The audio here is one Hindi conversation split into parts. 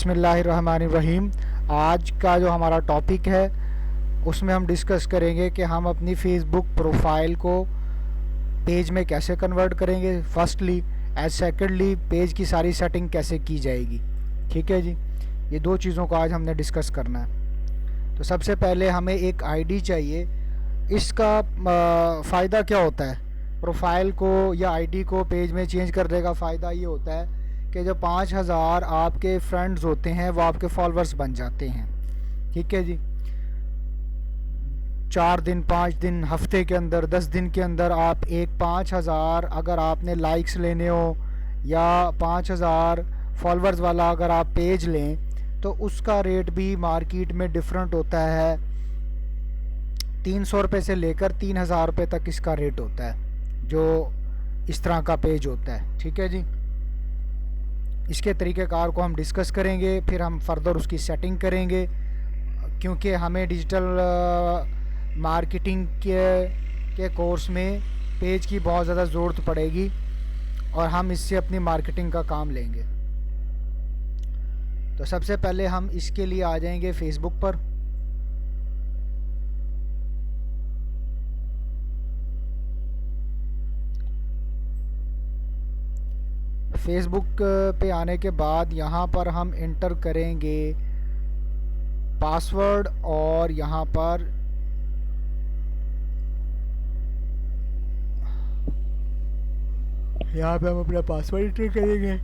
बिस्मिल्लाहिर्रहमानिर्रहीम। आज का जो हमारा टॉपिक है उसमें हम डिस्कस करेंगे कि हम अपनी फेसबुक प्रोफाइल को पेज में कैसे कन्वर्ट करेंगे फर्स्टली, एज सेकेंडली पेज की सारी सेटिंग कैसे की जाएगी। ठीक है जी, ये दो चीज़ों को आज हमने डिस्कस करना है। तो सबसे पहले हमें एक आईडी चाहिए। इसका फ़ायदा क्या होता है? प्रोफाइल को या आईडी को पेज में चेंज करने का फ़ायदा ये होता है कि जो 5000 आपके फ्रेंड्स होते हैं वो आपके फॉलोअर्स बन जाते हैं। ठीक है जी, 4 दिन, 5 दिन, हफ्ते के अंदर, 10 दिन के अंदर आप एक 5000 अगर आपने लाइक्स लेने हो या 5000 फॉलोअर्स वाला अगर आप पेज लें तो उसका रेट भी मार्केट में डिफरेंट होता है। 300 रुपये से लेकर 3000 रुपये तक इसका रेट होता है जो इस तरह का पेज होता है। ठीक है जी, इसके तरीक़ेकार को हम डिस्कस करेंगे, फिर हम फर्दर उसकी सेटिंग करेंगे, क्योंकि हमें डिजिटल मार्केटिंग के कोर्स में पेज की बहुत ज़्यादा ज़रूरत पड़ेगी और हम इससे अपनी मार्केटिंग का काम लेंगे। तो सबसे पहले हम इसके लिए आ जाएंगे फेसबुक पर। फेसबुक पे आने के बाद यहाँ पर हम इंटर करेंगे पासवर्ड और यहाँ पर हम अपना पासवर्ड इंटर करेंगे।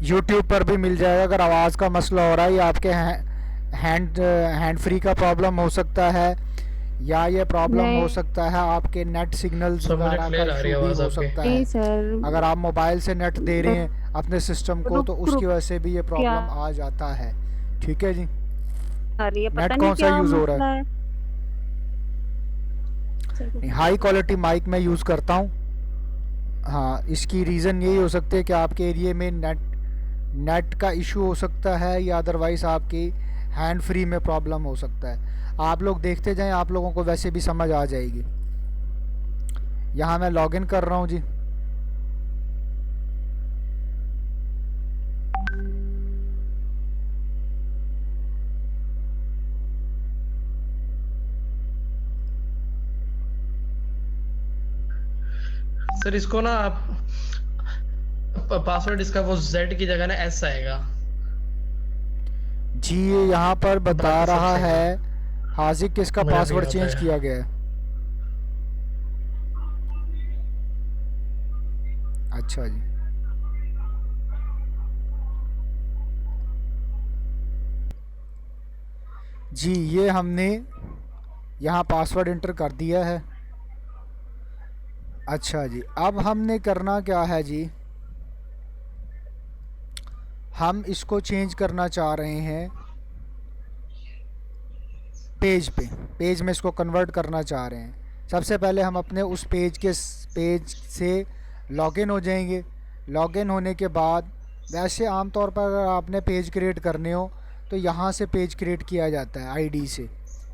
यूट्यूब पर भी मिल जाएगा। अगर आवाज़ का मसला हो रहा है या आपके हैंड फ्री का प्रॉब्लम हो सकता है या ये प्रॉब्लम हो सकता है आपके नेट सिग्नल्स वगैरह का इशू भी हो सकता है। अगर आप मोबाइल से नेट दे रहे हैं अपने सिस्टम को तो उसकी वजह से भी ये प्रॉब्लम आ जाता है। ठीक है जी, नेट कौन सा यूज़ हो रहा है? हाई क्वालिटी माइक में यूज़ करता हूँ। हाँ, इसकी रीज़न यही हो सकती है कि आपके एरिए में नेट का इशू हो सकता है या अदरवाइज़ आपकी हैंड फ्री में प्रॉब्लम हो सकता है। आप लोग देखते जाएं, आप लोगों को वैसे भी समझ आ जाएगी। यहाँ मैं लॉगिन कर रहा हूँ जी। सर इसको ना आप पासवर्ड इसका वो Z की जगह ना S आएगा जी। ये यहाँ पर बता रहा है हाजिक किसका पासवर्ड चेंज किया गया है। अच्छा जी, जी ये हमने यहाँ पासवर्ड इंटर कर दिया है। अच्छा जी, अब हमने करना क्या है जी, हम इसको चेंज करना चाह रहे हैं पेज में इसको कन्वर्ट करना चाह रहे हैं। सबसे पहले हम अपने उस पेज से लॉगिन हो जाएंगे। लॉगिन होने के बाद वैसे आमतौर पर अगर आपने पेज क्रिएट करने हो तो यहाँ से पेज क्रिएट किया जाता है आईडी से।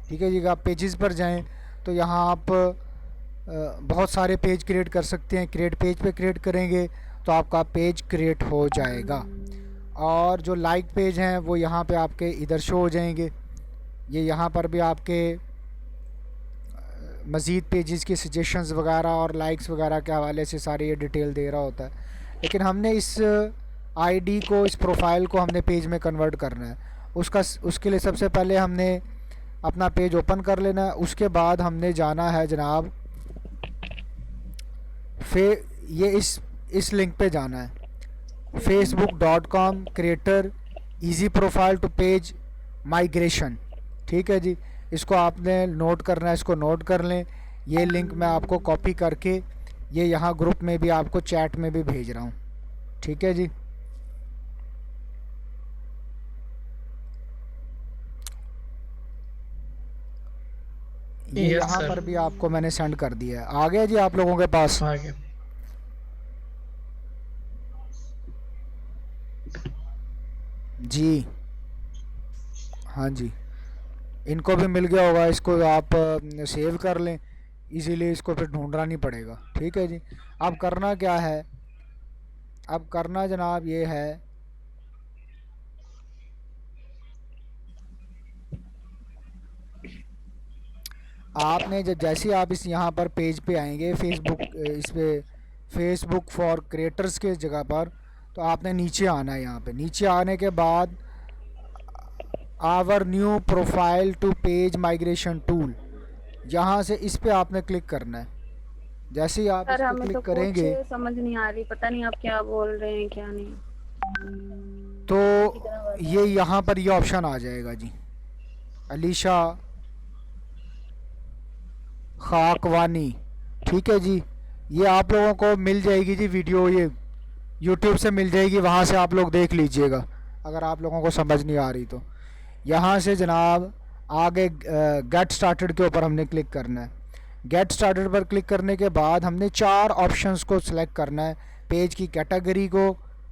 ठीक है जी, आप पेजेस पर जाएं तो यहाँ आप बहुत सारे पेज क्रिएट कर सकते हैं। क्रिएट पेज पे क्रिएट करेंगे तो आपका पेज क्रिएट हो जाएगा और जो लाइक पेज हैं वो यहाँ पे आपके इधर शो हो जाएंगे। ये यहाँ पर भी आपके मज़ीद पेजेस की सजेशंस वगैरह और लाइक्स वगैरह के हवाले से सारी ये डिटेल दे रहा होता है। लेकिन हमने इस आईडी को, इस प्रोफाइल को हमने पेज में कन्वर्ट करना है। उसके लिए सबसे पहले हमने अपना पेज ओपन कर लेना है। उसके बाद हमने जाना है जनाब ये इस लिंक पे जाना है, facebook.com creator easy profile to page migration. ठीक है जी, इसको आपने नोट करना है, इसको नोट कर लें। ये लिंक मैं आपको कॉपी करके ये यहाँ ग्रुप में भी आपको चैट में भी भेज रहा हूँ। ठीक है जी, ये यहाँ पर भी आपको मैंने सेंड कर दिया है। आ गया जी आप लोगों के पास? आ गया जी, हाँ जी, इनको भी मिल गया होगा। इसको आप सेव कर लें। इसीलिए इसको फिर ढूंढना नहीं पड़ेगा। ठीक है जी। अब करना क्या है, अब करना जनाब ये है, आपने जब जैसे ही आप इस यहाँ पर पेज पे आएंगे फेसबुक, इस पे फेसबुक फॉर क्रिएटर्स के जगह पर, तो आपने नीचे आना है। यहाँ पे नीचे आने के बाद our new profile to page migration tool, यहाँ से इस पे आपने क्लिक करना है। जैसे ही आप इस सर पे हमें तो क्लिक कुछ करेंगे समझ नहीं आ रही, पता नहीं आप क्या बोल रहे हैं क्या नहीं। तो कितना बार ये यहाँ पर ये ऑप्शन आ जाएगा जी, अलीशा खाकवानी। ठीक है जी, ये आप लोगों को मिल जाएगी जी वीडियो, ये यूट्यूब से मिल जाएगी, वहाँ से आप लोग देख लीजिएगा अगर आप लोगों को समझ नहीं आ रही तो। यहाँ से जनाब आगे गेट स्टार्टेड के ऊपर हमने क्लिक करना है। गेट स्टार्टेड पर क्लिक करने के बाद हमने 4 ऑप्शंस को सिलेक्ट करना है। पेज की कैटेगरी को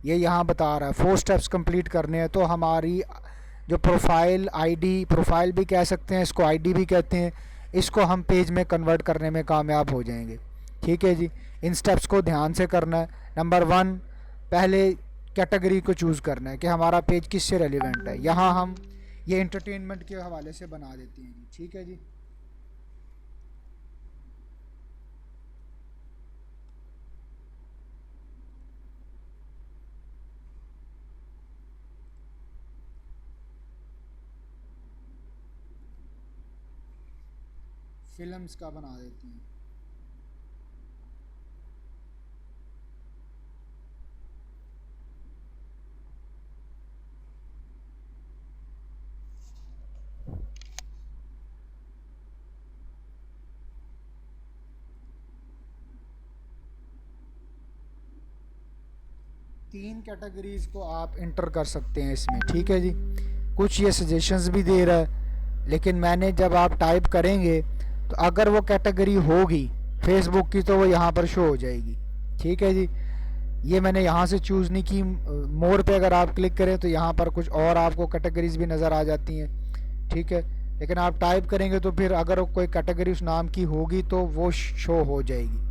ये यहाँ बता रहा है 4 स्टेप्स कंप्लीट करने हैं। तो हमारी जो प्रोफाइल आईडी, प्रोफाइल भी कह सकते हैं इसको, आईडी भी कहते हैं, इसको हम पेज में कन्वर्ट करने में कामयाब हो जाएंगे। ठीक है जी, इन स्टेप्स को ध्यान से करना है। नंबर 1, पहले कैटेगरी को चूज़ करना है कि हमारा पेज किससे रेलिवेंट है। यहाँ हम ये एंटरटेनमेंट के हवाले से बना देते हैं जी। ठीक है जी। फिल्म्स का बना देते हैं। तीन कैटेगरीज को आप इंटर कर सकते हैं इसमें। ठीक है जी, कुछ ये सजेशंस भी दे रहा है, लेकिन मैंने जब आप टाइप करेंगे तो अगर वो कैटेगरी होगी फेसबुक की तो वो यहाँ पर शो हो जाएगी। ठीक है जी, ये मैंने यहाँ से चूज़ नहीं की। मोर पे अगर आप क्लिक करें तो यहाँ पर कुछ और आपको कैटेगरीज भी नज़र आ जाती हैं। ठीक है, लेकिन आप टाइप करेंगे तो फिर अगर कोई कैटेगरी उस नाम की होगी तो वो शो हो जाएगी।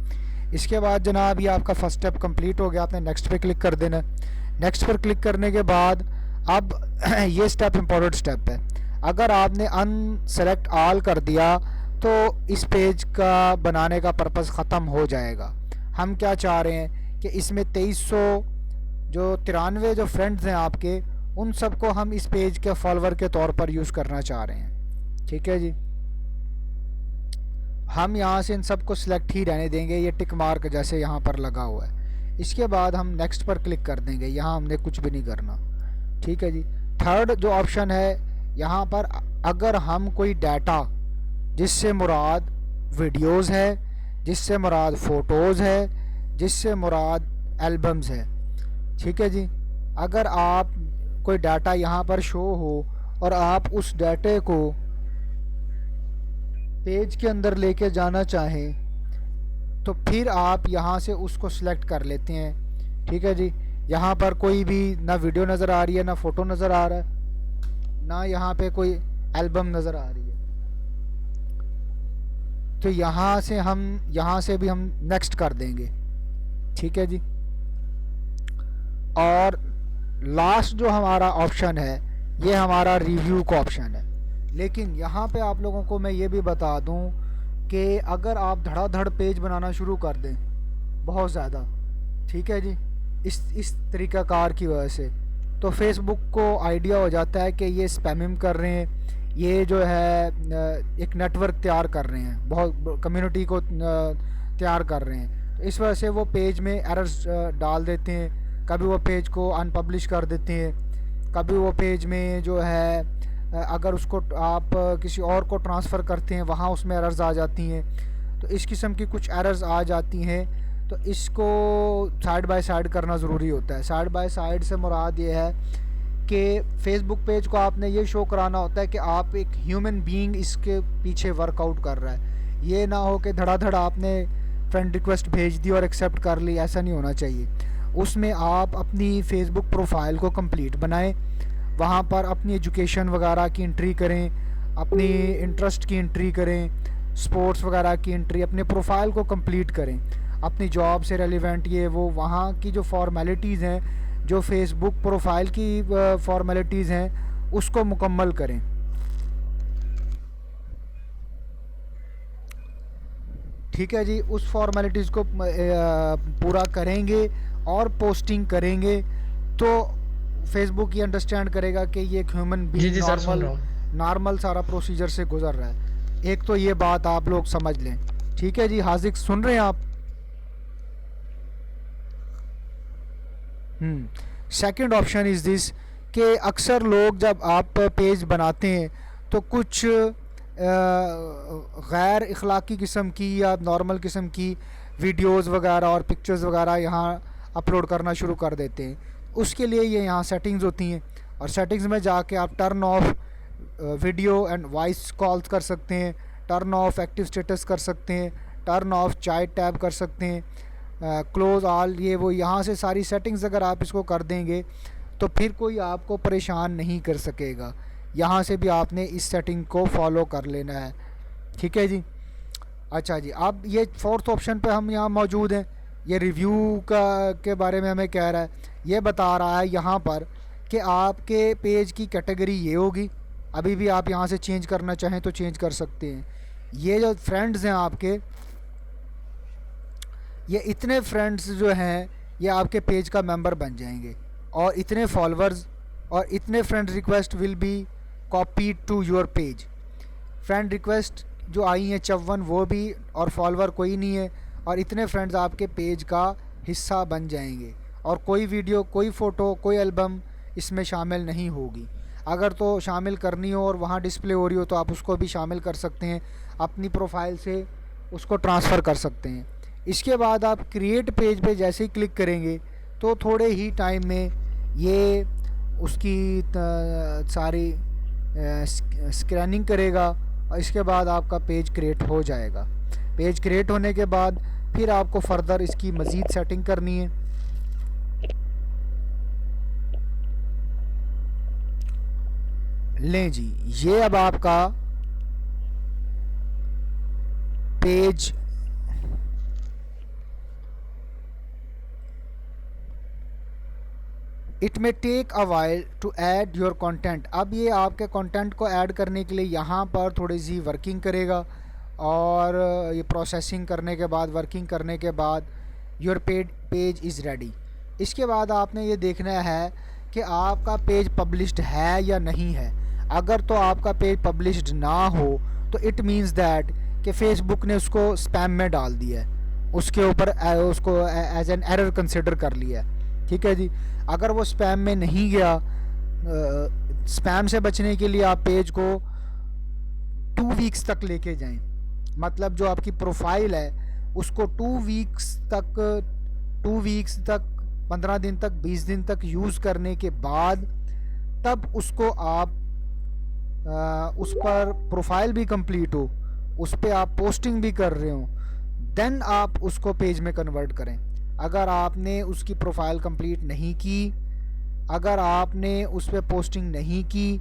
इसके बाद जनाब ये आपका फर्स्ट स्टेप कंप्लीट हो गया, आपने नेक्स्ट पे क्लिक कर देना। नेक्स्ट पर क्लिक करने के बाद अब ये स्टेप इम्पोर्टेंट स्टेप है। अगर आपने अनसेलेक्ट ऑल कर दिया तो इस पेज का बनाने का पर्पज़ ख़त्म हो जाएगा। हम क्या चाह रहे हैं कि इसमें 2300 जो 93 जो फ्रेंड्स हैं आपके, उन सबको हम इस पेज के फॉलोवर के तौर पर यूज़ करना चाह रहे हैं। ठीक है जी, हम यहाँ से इन सबको सिलेक्ट ही रहने देंगे, ये टिक मार्क जैसे यहाँ पर लगा हुआ है। इसके बाद हम नेक्स्ट पर क्लिक कर देंगे, यहाँ हमने कुछ भी नहीं करना। ठीक है जी, थर्ड जो ऑप्शन है यहाँ पर, अगर हम कोई डाटा जिससे मुराद वीडियोज़ है, जिससे मुराद फ़ोटोज़ है, जिससे मुराद एल्बम्स है। ठीक है जी, अगर आप कोई डाटा यहाँ पर शो हो और आप उस डाटे को पेज के अंदर लेके जाना चाहें तो फिर आप यहाँ से उसको सिलेक्ट कर लेते हैं। ठीक है जी, यहाँ पर कोई भी ना वीडियो नज़र आ रही है, ना फ़ोटो नज़र आ रहा है, ना यहाँ पे कोई एल्बम नज़र आ रही है। तो यहाँ से भी हम नेक्स्ट कर देंगे। ठीक है जी, और लास्ट जो हमारा ऑप्शन है ये हमारा रिव्यू का ऑप्शन है। लेकिन यहाँ पे आप लोगों को मैं ये भी बता दूँ कि अगर आप धड़ाधड़ पेज बनाना शुरू कर दें बहुत ज़्यादा, ठीक है जी, इस तरीक़ाकार की वजह से, तो फेसबुक को आइडिया हो जाता है कि ये स्पैमिंग कर रहे हैं, ये जो है एक नेटवर्क तैयार कर रहे हैं, बहुत कम्युनिटी को तैयार कर रहे हैं। तो इस वजह से वो पेज में एरर्स डाल देते हैं, कभी वो पेज को अनपब्लिश कर देते हैं, कभी वो पेज में जो है अगर उसको आप किसी और को ट्रांसफ़र करते हैं वहाँ उसमें एरर्स आ जाती हैं। तो इस किस्म की कुछ एरर्स आ जाती हैं, तो इसको साइड बाय साइड करना ज़रूरी होता है। साइड बाय साइड से मुराद ये है कि फ़ेसबुक पेज को आपने ये शो कराना होता है कि आप एक ह्यूमन बीइंग इसके पीछे वर्कआउट कर रहा है। ये ना हो कि धड़ाधड़ आपने फ्रेंड रिक्वेस्ट भेज दी और एक्सेप्ट कर ली, ऐसा नहीं होना चाहिए। उसमें आप अपनी फ़ेसबुक प्रोफाइल को कंप्लीट बनाएं, वहाँ पर अपनी एजुकेशन वगैरह की एंट्री करें, अपनी इंटरेस्ट की एंट्री करें, स्पोर्ट्स वगैरह की एंट्री, अपने प्रोफाइल को कंप्लीट करें, अपनी जॉब से रेलिवेंट ये वो वहाँ की जो फॉर्मेलिटीज़ हैं, जो फेसबुक प्रोफाइल की फॉर्मेलिटीज़ हैं, उसको मुकम्मल करें। ठीक है जी, उस फॉर्मेलिटीज़ को पूरा करेंगे और पोस्टिंग करेंगे तो फेसबुक ये अंडरस्टैंड करेगा कि ये एक ह्यूमन जी बीइंग जी सर, सुन रहा हूँ। नॉर्मल सारा प्रोसीजर से गुजर रहा है। एक तो ये बात आप लोग समझ लें। ठीक है जी, हाजिक सुन रहे हैं आप? सेकंड ऑप्शन इज़ दिस कि अक्सर लोग जब आप पेज बनाते हैं तो कुछ गैर इखलाकी किस्म की या नॉर्मल किस्म की वीडियोस वगैरह और पिक्चर्स वगैरह यहाँ अपलोड करना शुरू कर देते हैं। उसके लिए ये यहाँ सेटिंग्स होती हैं और सेटिंग्स में जाके आप turn off video and voice calls कर सकते हैं, टर्न ऑफ एक्टिव स्टेटस कर सकते हैं, टर्न ऑफ चैट टैब कर सकते हैं, क्लोज ऑल, ये वो यहाँ से सारी सेटिंग्स अगर आप इसको कर देंगे तो फिर कोई आपको परेशान नहीं कर सकेगा। यहाँ से भी आपने इस सेटिंग को फॉलो कर लेना है। ठीक है जी। अच्छा जी, अब ये फोर्थ ऑप्शन पे हम यहाँ मौजूद हैं। ये रिव्यू का के बारे में हमें कह रहा है, ये बता रहा है यहाँ पर कि आपके पेज की कैटेगरी ये होगी। अभी भी आप यहाँ से चेंज करना चाहें तो चेंज कर सकते हैं। ये जो फ्रेंड्स हैं आपके, ये इतने फ्रेंड्स जो हैं ये आपके पेज का मेंबर बन जाएंगे और इतने फॉलोअर्स और इतने friend request will be copied to your page. Friend request जो आई हैं 54 वो भी, और फॉलोअर कोई नहीं है, और इतने फ्रेंड्स आपके पेज का हिस्सा बन जाएंगे और कोई वीडियो, कोई फ़ोटो, कोई एल्बम इसमें शामिल नहीं होगी। अगर तो शामिल करनी हो और वहाँ डिस्प्ले हो रही हो तो आप उसको भी शामिल कर सकते हैं, अपनी प्रोफाइल से उसको ट्रांसफ़र कर सकते हैं। इसके बाद आप क्रिएट पेज पे जैसे ही क्लिक करेंगे तो थोड़े ही टाइम में ये उसकी सारी स्कैनिंग करेगा और इसके बाद आपका पेज क्रिएट हो जाएगा। पेज क्रिएट होने के बाद फिर आपको फर्दर इसकी मज़ीद सेटिंग करनी है। लें जी, ये अब आपका page it may take a while to add your content. अब ये आपके कंटेंट को ऐड करने के लिए यहाँ पर थोड़ी सी वर्किंग करेगा और ये प्रोसेसिंग करने के बाद, वर्किंग करने के बाद योर पेज इज़ रेडी। इसके बाद आपने ये देखना है कि आपका पेज पब्लिश्ड है या नहीं है। अगर तो आपका पेज पब्लिश्ड ना हो तो इट मीन्स दैट कि फेसबुक ने उसको स्पैम में डाल दिया है, उसके ऊपर उसको एज एन एरर कंसिडर कर लिया है। ठीक है जी। अगर वो स्पैम में नहीं गया, स्पैम से बचने के लिए आप पेज को 2 वीक्स तक लेके जाएं। मतलब जो आपकी प्रोफाइल है उसको 2 वीक्स तक 15 दिन तक, 20 दिन तक यूज़ करने के बाद तब उसको आप उस पर प्रोफाइल भी कंप्लीट हो, उस पर आप पोस्टिंग भी कर रहे हो, देन आप उसको पेज में कन्वर्ट करें। अगर आपने उसकी प्रोफाइल कंप्लीट नहीं की, अगर आपने उस पर पोस्टिंग नहीं की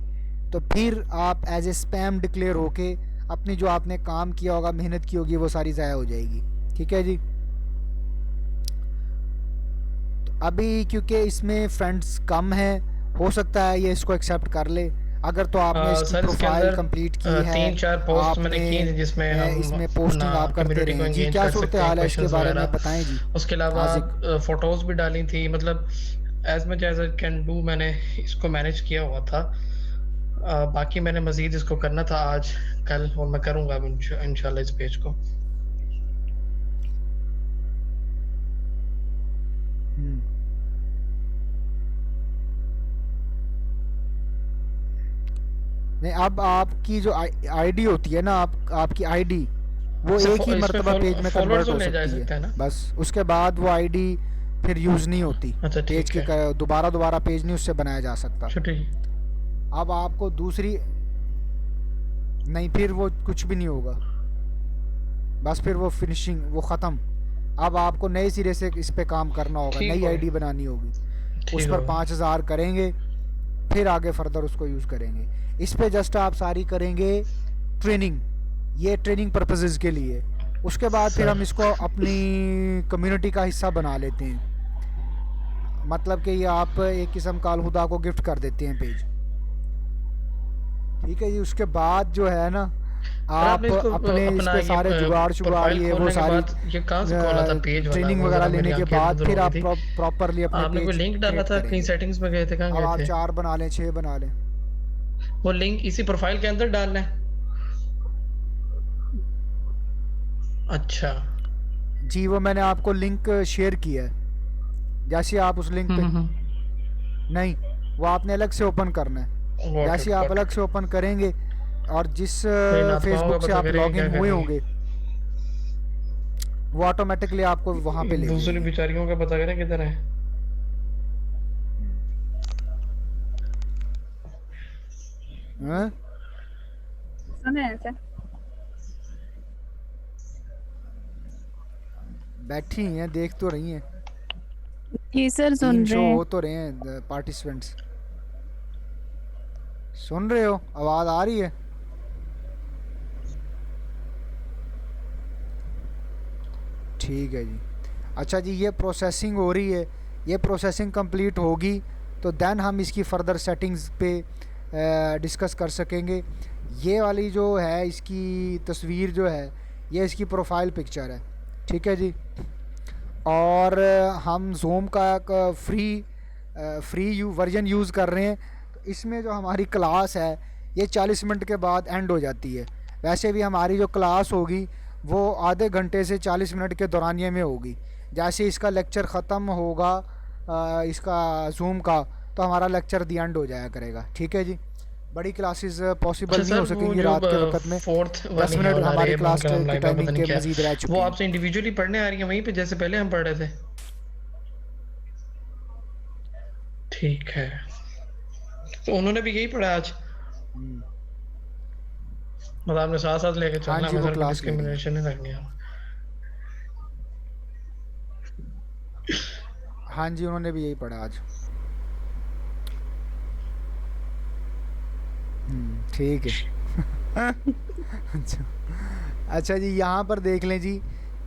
तो फिर आप एज ए स्पैम डिक्लेयर होके अपनी जो आपने काम किया होगा, मेहनत की होगी, वो सारी ज़ाया हो जाएगी। ठीक है जी। तो अभी क्योंकि इसमें फ्रेंड्स कम हैं, हो सकता है ये इसको एक्सेप्ट कर ले। अगर तो आपने इसकी सर, इसके प्रोफाइल अंदर कंप्लीट की है, 3-4 पोस्ट मैंने की थी जिसमें हम इसमें पोस्टिंग अपना आप करते community को रहे जी। engage क्या कर सूरत सकते हैं, हाल है इसके questions बारे में वगैरह। बताएं जी। उसके अलावा हाजिक। फोटोज भी डाली थी, मतलब as much as I can do मैंने इसको मैनेज किया हुआ था। बाकी मैंने मजीद इसको करना था आज कल, और मैं करूंगा अब इंशाल्लाह इस पेज को। नहीं, अब आपकी जो आईडी होती है ना, आपकी आईडी वो सर, एक ही इसमें मर्तबा पेज में फॉलोअर्स कन्वर्ट हो ले जा सकती सकते है हैं ना? बस। उसके बाद वो आईडी फिर यूज़ नहीं होती। अच्छा, पेज ठीक के है। दोबारा पेज नहीं उससे बनाया जा सकता। छुट्टी। अब आपको दूसरी नहीं, फिर वो कुछ भी नहीं होगा, बस फिर वो फिनिशिंग, वो ख़त्म। अब आपको नए सिरे से इस पे काम करना होगा, ठीक नई होगा। आईडी बनानी होगी, ठीक उस पर होगा। 5000 करेंगे, फिर आगे फर्दर उसको यूज़ करेंगे। इस पे जस्ट आप सारी करेंगे ट्रेनिंग, ये ट्रेनिंग पर्पसेस के लिए। उसके बाद फिर सर हम इसको अपनी कम्युनिटी का हिस्सा बना लेते हैं। मतलब कि ये आप एक किस्म का अलहुदा को गिफ्ट कर देते हैं पेज। ठीक है जी। उसके बाद जो है ना, सर आपने आप इसको अपने इस अपना पे ये सारे जुगाड़ शुगाड़ प्रोफाइल ये वो खोलने के सारी बाद ये कहाँ से खोला था पेज वाला, ट्रेनिंग वो वगैरह जरा मेरी लेने के आंखें बाद इधर फिर हो गई आप थी। प्रॉपरली अपने आपने कोई पेज लिंक डाला क्रिएट था कहीं करेंगे। सेटिंग्स में गए थे, कहाँ अब गए आप थे? 4 बना लें, 6 बना लें। वो लिंक इसी प्रोफाइल के अंदर डालना है? अच्छा। जी वो मैंने आपको लिंक शेयर किया है। जैसे आप उस लिंक पे नहीं, वो आपने अलग से ओपन करना है। गॉट जैसे इट आप गॉट अलग इट। से ओपन करेंगे और जिस मेरी नातवाओं का फेसबुक से पता आप करेगा लॉगिन क्या कर हुए रही होंगे, वो ऑटोमेटिकली आपको वहाँ पे है, ले दूसरी जाएगी। बेचारियों का पता करें किधर है। हाँ? सुने हैं सर। बैठी हैं, देख तो रही हैं। जी सर, 3 सुन रहे शो हैं। हो तो रहे हैं पार्टिसिपेंट्स। सुन रहे हो? आवाज़ आ रही है? ठीक है जी। अच्छा जी, ये प्रोसेसिंग हो रही है। ये प्रोसेसिंग कंप्लीट होगी तो देन हम इसकी फ़र्दर सेटिंग्स पे डिस्कस कर सकेंगे। ये वाली जो है इसकी तस्वीर जो है, ये इसकी प्रोफाइल पिक्चर है। ठीक है जी। और हम ज़ूम का एक फ्री वर्जन यूज़ कर रहे हैं। तो इसमें जो हमारी क्लास है ये 40 मिनट के बाद एंड हो जाती है। वैसे भी हमारी जो क्लास होगी वो आधे घंटे से 40 मिनट के दौरानिए में होगी। जैसे इसका लेक्चर ख़त्म होगा इसका ज़ूम का, तो हमारा लेक्चर दी एंड हो जाया करेगा। ठीक है जी। बड़ी क्लासेस अच्छा पॉसिबल नहीं सर, हो वो सकेंगी जो रात के वक्त में। फोर्थ 10 वाली है मिनट औलाद हमारी एबन क्लास कलम की लाइबा पता टाइमिंग नहीं के क्या, मज़ीद रह वो चुके हैं। आपसे इंडिविजुअली पढ़ने आ रही है वहीं पे जैसे पहले हम पढ़ रहे थे? ठीक है। तो उन्होंने भी यही पढ़ा आज? हम्म। मतलब आपने साथ साथ लेके हाँ चलना है, जी, मैं वो सर कोई क्लास ले रही हैं। डिस्क्रिमिनेशन नहीं रखनी है। हाँ जी, उन्होंने भी यही पढ़ा आज। ठीक है। अच्छा। अच्छा जी, यहाँ पर देख लें जी,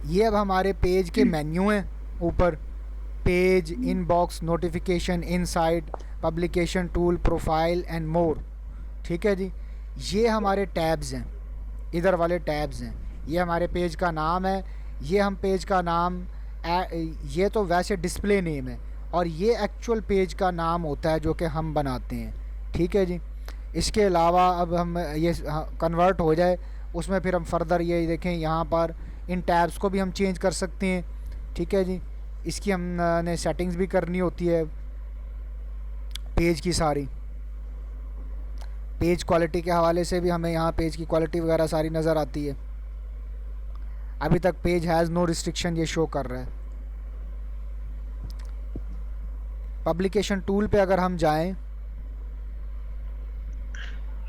ये अब हमारे पेज के मेन्यू हैं। ऊपर page, inbox, notification, insight, publication tool, profile and more. ठीक है जी। ये हमारे टैब्स हैं, इधर वाले टैब्स हैं। ये हमारे पेज का नाम है। ये हम पेज का नाम ये तो वैसे डिस्प्ले नेम है, और ये एक्चुअल पेज का नाम होता है जो कि हम बनाते हैं। ठीक है जी। इसके अलावा अब हम ये कन्वर्ट हो जाए उसमें, फिर हम फर्दर ये देखें यहाँ पर इन टैब्स को भी हम चेंज कर सकते हैं। ठीक है जी। इसकी हमने सेटिंग्स भी करनी होती है पेज की सारी। पेज क्वालिटी के हवाले से भी हमें यहाँ पेज की क्वालिटी वगैरह सारी नज़र आती है। अभी तक पेज हैज़ नो रिस्ट्रिक्शन ये शो कर रहा है। पब्लिकेशन टूल पे अगर हम जाएं,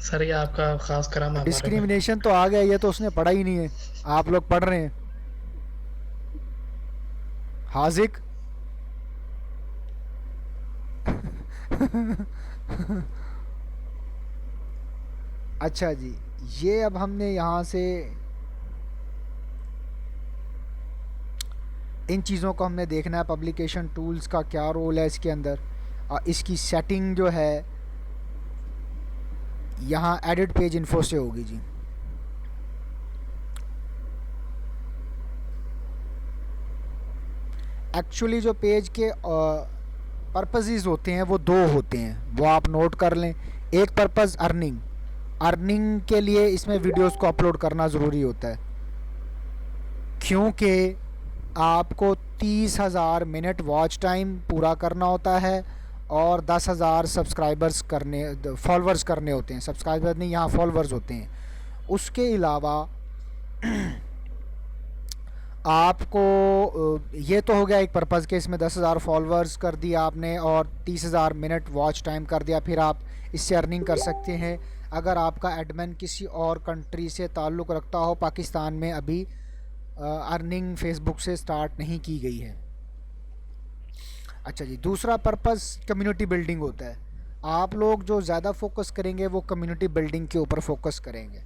सर ये आपका खास कराम है हमारे में। डिस्क्रिमिनेशन तो आ गया, ये तो उसने पढ़ा ही नहीं है, आप लोग पढ़ रहे हैं। हाजिक। अच्छा जी, ये अब हमने यहाँ से इन चीज़ों को हमने देखना है। पब्लिकेशन टूल्स का क्या रोल है इसके अंदर। इसकी सेटिंग जो है यहाँ एडिट पेज इन्फो से होगी जी। एक्चुअली जो पेज के पर्पसेस होते हैं वो 2 होते हैं, वो आप नोट कर लें। एक पर्पस अर्निंग के लिए इसमें वीडियोस को अपलोड करना ज़रूरी होता है, क्योंकि आपको 30,000 मिनट वॉच टाइम पूरा करना होता है और 10,000 फॉलोअर्स करने होते हैं। सब्सक्राइबर नहीं, यहाँ फॉलोअर्स होते हैं। उसके अलावा आपको ये तो हो गया एक पर्पज़ के इसमें 10,000 फॉलोअर्स कर दिया आपने और 30,000 मिनट वॉच टाइम कर दिया, फिर आप इससे अर्निंग कर सकते हैं। अगर आपका एडमिन किसी और कंट्री से ताल्लुक़ रखता हो, पाकिस्तान में अभी अर्निंग फेसबुक से स्टार्ट नहीं की गई है। अच्छा जी, दूसरा पर्पस कम्युनिटी बिल्डिंग होता है। आप लोग जो ज़्यादा फोकस करेंगे वो कम्युनिटी बिल्डिंग के ऊपर फोकस करेंगे।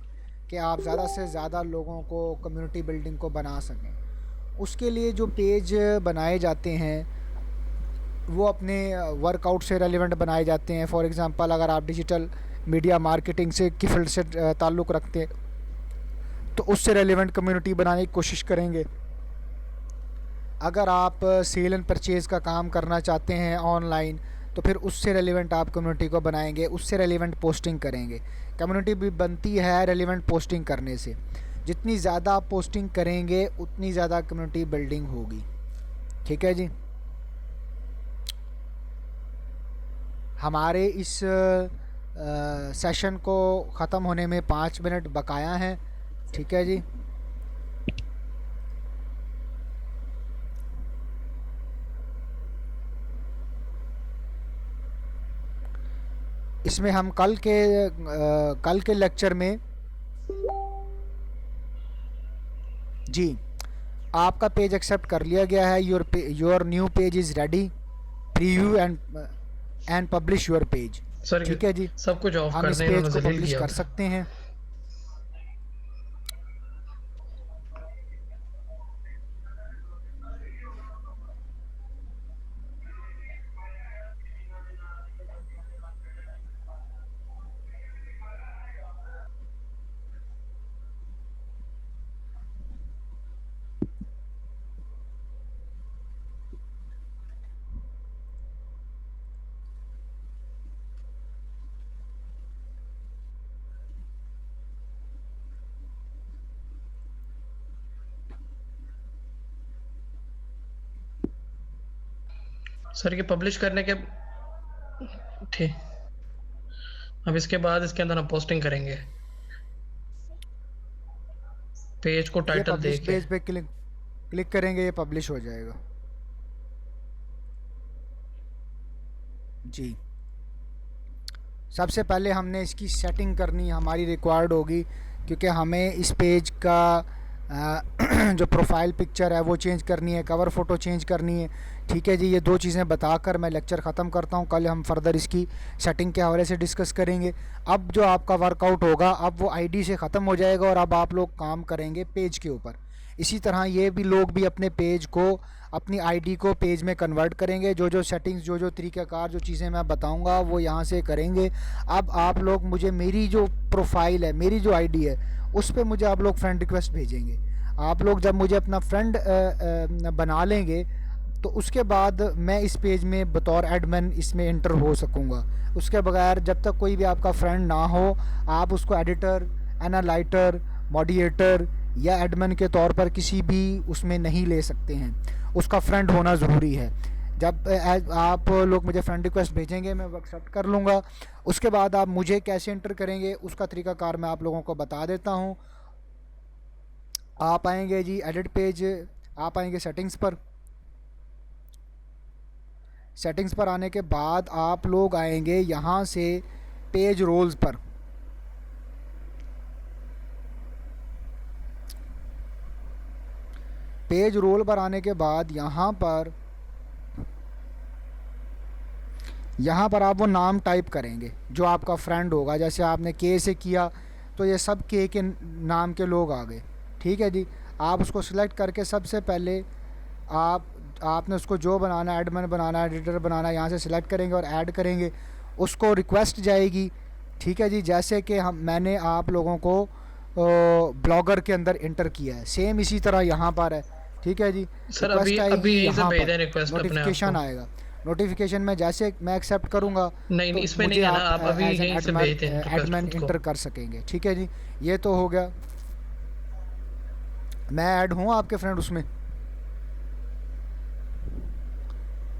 कि आप ज़्यादा से ज़्यादा लोगों को कम्युनिटी बिल्डिंग को बना सकें। उसके लिए जो पेज बनाए जाते हैं वो अपने वर्कआउट से रेलिवेंट बनाए जाते हैं। फॉर एग्ज़ाम्पल, अगर आप डिजिटल मीडिया मार्केटिंग से की फील्ड से ताल्लुक़ रखते हैं तो उससे रेलिवेंट कम्युनिटी बनाने की कोशिश करेंगे। अगर आप सेल एंड परचेज़ का काम करना चाहते हैं ऑनलाइन, तो फिर उससे रेलिवेंट आप कम्युनिटी को बनाएंगे, उससे रेलिवेंट पोस्टिंग करेंगे। कम्युनिटी भी बनती है रेलिवेंट पोस्टिंग करने से। जितनी ज़्यादा आप पोस्टिंग करेंगे उतनी ज़्यादा कम्युनिटी बिल्डिंग होगी। ठीक है जी। हमारे इस सेशन को ख़त्म होने में 5 मिनट बकाया हैं। ठीक है जी। इसमें हम कल के लेक्चर में जी आपका पेज एक्सेप्ट कर लिया गया है। Your new page is ready, preview and publish your page. Sir ठीक है जी, सब कुछ ऑफ हम कर इस दें, पेज इन्होंने को जलील पब्लिश किया कर हुआ है। सकते हैं। सर ये पब्लिश करने के ठीक, अब इसके बाद इसके अंदर हम पोस्टिंग करेंगे पेज को ये टाइटल दे पब्लिश के। पेज पे क्लिक करेंगे, ये पब्लिश हो जाएगा। जी, सबसे पहले हमने इसकी सेटिंग करनी हमारी रिक्वायर्ड होगी, क्योंकि हमें इस पेज का जो प्रोफाइल पिक्चर है वो चेंज करनी है, कवर फ़ोटो चेंज करनी है। ठीक है जी, ये 2 चीज़ें बताकर मैं लेक्चर ख़त्म करता हूँ। कल हम फर्दर इसकी सेटिंग के हवाले से डिस्कस करेंगे। अब जो आपका वर्कआउट होगा, अब वो आईडी से ख़त्म हो जाएगा और अब आप लोग काम करेंगे पेज के ऊपर। इसी तरह ये भी लोग भी अपने पेज को, अपनी आईडी को पेज में कन्वर्ट करेंगे। जो सेटिंग्स, जो तरीक़ाकार, जो चीज़ें मैं बताऊंगा वो यहाँ से करेंगे। अब आप लोग मुझे मेरी जो प्रोफाइल है, मेरी जो आईडी है, उस पर मुझे आप लोग फ्रेंड रिक्वेस्ट भेजेंगे। आप लोग जब मुझे अपना फ्रेंड बना लेंगे तो उसके बाद मैं इस पेज में बतौर एडमिन इसमें इंटर हो सकूँगा। उसके बगैर जब तक कोई भी आपका फ्रेंड ना हो, आप उसको एडिटर, एनालाइटर, मॉडिएटर या एडमिन के तौर पर किसी भी उसमें नहीं ले सकते हैं। उसका फ्रेंड होना ज़रूरी है। जब आप लोग मुझे फ्रेंड रिक्वेस्ट भेजेंगे, मैं वो एक्सेप्ट कर लूँगा। उसके बाद आप मुझे कैसे इंटर करेंगे उसका तरीक़ाकार मैं आप लोगों को बता देता हूँ। आप आएंगे जी एडिट पेज, आप आएंगे सेटिंग्स पर। सेटिंग्स पर आने के बाद आप लोग आएंगे यहाँ से पेज रोल्स पर। पेज रोल पर आने के बाद यहाँ पर आप वो नाम टाइप करेंगे जो आपका फ्रेंड होगा। जैसे आपने के से किया तो ये सब के नाम के लोग आ गए। ठीक है जी, आप उसको सिलेक्ट करके सबसे पहले आपने उसको जो बनाना, एडमिन बनाना, एडिटर बनाना, यहाँ से सिलेक्ट करेंगे और ऐड करेंगे। उसको रिक्वेस्ट जाएगी। ठीक है जी, जैसे कि मैंने आप लोगों को ब्लॉगर के अंदर इंटर किया है, सेम इसी तरह यहाँ पर है। ठीक है जी, सर अभी यहीं से भेज दें रिक्वेस्ट अपने आप नोटिफिकेशन को। आएगा। नोटिफिकेशन में जैसे मैं एक्सेप्ट करूँगा नहीं, तो इसमें नहीं मुझे है ना, आप अभी एज यहीं से भेज दें रिक्वेस्ट एडमिन खुद को। इंटर कर सकेंगे। ठीक है जी, ये तो हो गया। मैं ऐड हूँ आपके फ्रेंड उसमें।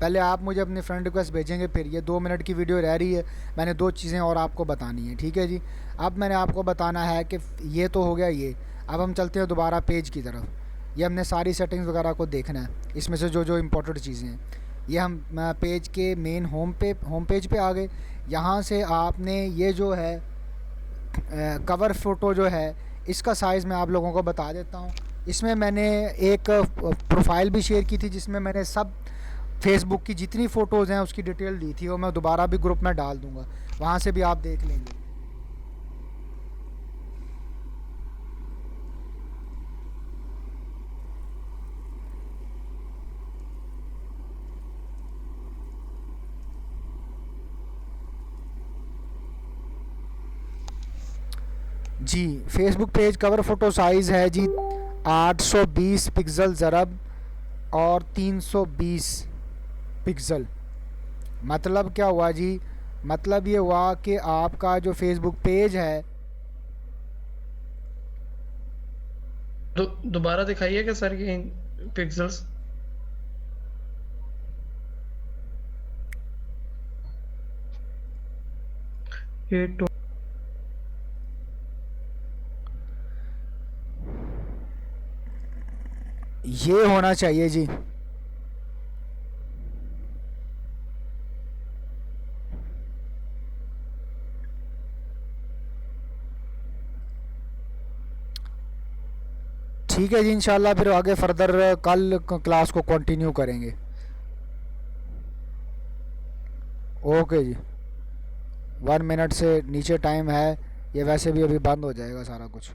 पहले आप मुझे अपनी फ्रेंड रिक्वेस्ट भेजेंगे, फिर ये 2 मिनट की वीडियो रह रही है, मैंने 2 चीज़ें और आपको बतानी है। ठीक है जी, अब मैंने आपको बताना है कि ये तो हो गया ये। अब हम चलते हैं दोबारा पेज की तरफ। ये हमने सारी सेटिंग्स वगैरह को देखना है, इसमें से जो इम्पोर्टेंट चीज़ें हैं। ये हम पेज के मेन होम पेज पे आ गए। यहाँ से आपने ये जो है कवर फ़ोटो जो है, इसका साइज़ मैं आप लोगों को बता देता हूँ। इसमें मैंने एक प्रोफाइल भी शेयर की थी जिसमें मैंने सब फेसबुक की जितनी फ़ोटोज़ हैं उसकी डिटेल दी थी, और मैं दोबारा भी ग्रुप में डाल दूँगा, वहाँ से भी आप देख लेंगे। जी Facebook page cover photo size है जी 820 पिक्सल ज़रब और 320 पिक्सल। मतलब क्या हुआ जी, मतलब ये हुआ कि आपका जो फेसबुक पेज है दोबारा दिखाइएगा सर ये पिक्सल्स। ये तो ये होना चाहिए जी। ठीक है जी, इंशाल्लाह फिर आगे फर्दर कल क्लास को कंटिन्यू करेंगे। ओके जी, 1 मिनट से नीचे टाइम है, ये वैसे भी अभी बंद हो जाएगा सारा कुछ।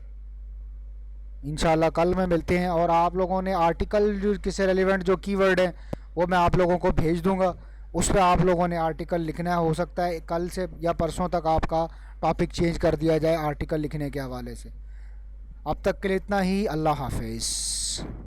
इंशाल्लाह कल में मिलते हैं। और आप लोगों ने आर्टिकल जो किससे रेलिवेंट जो कीवर्ड है वो मैं आप लोगों को भेज दूंगा, उस पर आप लोगों ने आर्टिकल लिखना है। हो सकता है कल से या परसों तक आपका टॉपिक चेंज कर दिया जाए आर्टिकल लिखने के हवाले से। अब तक के लिए इतना ही, अल्लाह हाफिज़।